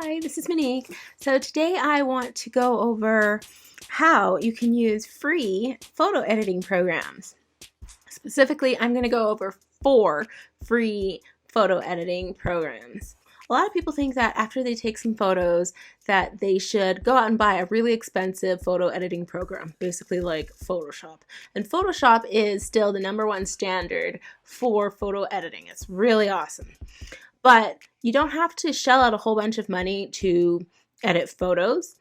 Hi, this is Monique. So today I want to go over how you can use free photo editing programs. Specifically, I'm going to go over 4 free photo editing programs. A lot of people think that after they take some photos that they should go out and buy a really expensive photo editing program, basically like Photoshop. And Photoshop is still the #1 standard for photo editing. It's really awesome. But you don't have to shell out a whole bunch of money to edit photos.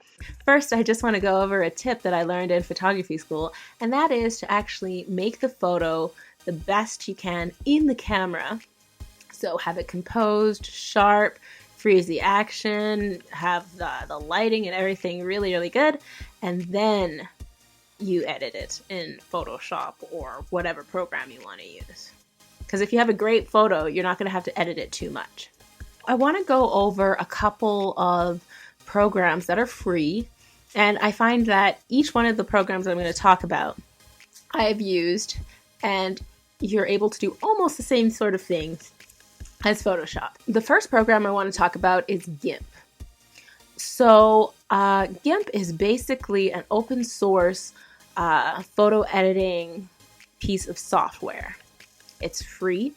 First, I just want to go over a tip that I learned in photography school, and that is to actually make the photo the best you can in the camera. So have it composed, sharp, freeze the action, have the lighting and everything really, really good, and then you edit it in Photoshop or whatever program you want to use. Because if you have a great photo, you're not going to have to edit it too much. I want to go over a couple of programs that are free, and I find that each one of the programs I'm going to talk about I've used, and you're able to do almost the same sort of things as Photoshop. The first program I want to talk about is GIMP. So GIMP is basically an open source photo editing piece of software. It's free,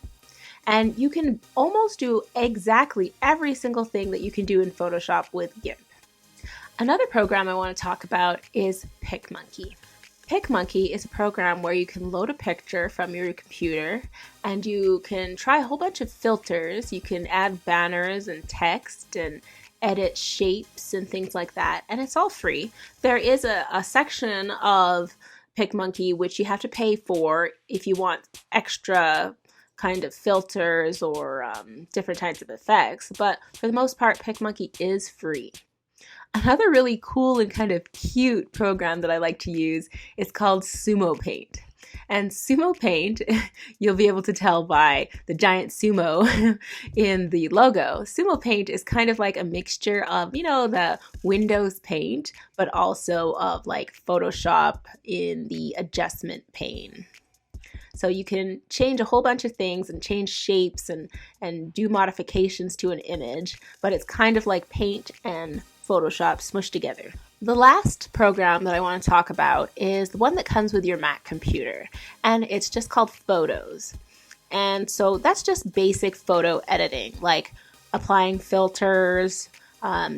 and you can almost do exactly every single thing that you can do in Photoshop with GIMP. Another program I want to talk about is PicMonkey. PicMonkey is a program where you can load a picture from your computer and you can try a whole bunch of filters. You can add banners and text and edit shapes and things like that, and it's all free. There is a section of PicMonkey which you have to pay for if you want extra kind of filters or different types of effects, but for the most part PicMonkey is free. Another really cool and kind of cute program that I like to use is called Sumo Paint. And Sumo Paint, you'll be able to tell by the giant sumo in the logo. Sumo Paint is kind of like a mixture of, the Windows Paint, but also of like Photoshop in the adjustment pane. So you can change a whole bunch of things and change shapes and do modifications to an image, but it's kind of like Paint and Photoshop smushed together. The last program that I want to talk about is the one that comes with your Mac computer, and it's just called Photos. And so that's just basic photo editing, like applying filters,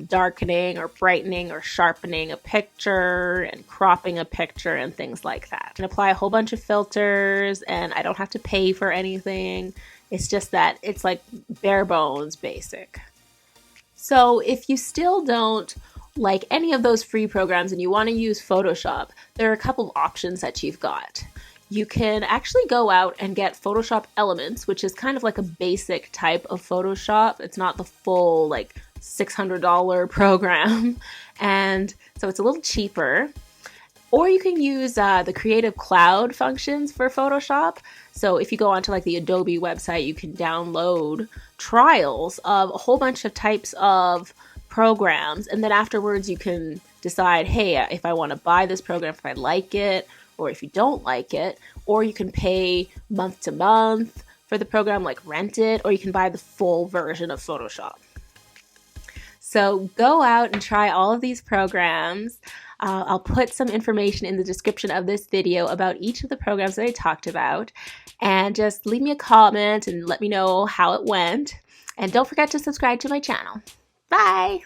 darkening or brightening or sharpening a picture and cropping a picture and things like that. I can apply a whole bunch of filters and I don't have to pay for anything. It's just that it's like bare bones basic. So if you still don't like any of those free programs and you want to use Photoshop, there are a couple of options that you've got. You can actually go out and get Photoshop Elements, which is kind of like a basic type of Photoshop. It's not the full like $600 program, and so it's a little cheaper. Or you can use the Creative Cloud functions for Photoshop. So if you go onto like the Adobe website, you can download trials of a whole bunch of types of programs, and then afterwards you can decide, hey, if I want to buy this program, if I like it, or if you don't like it, or you can pay month to month for the program, like rent it, or you can buy the full version of Photoshop. So go out and try all of these programs. I'll put some information in the description of this video about each of the programs that I talked about, and just leave me a comment and let me know how it went. And don't forget to subscribe to my channel. Bye!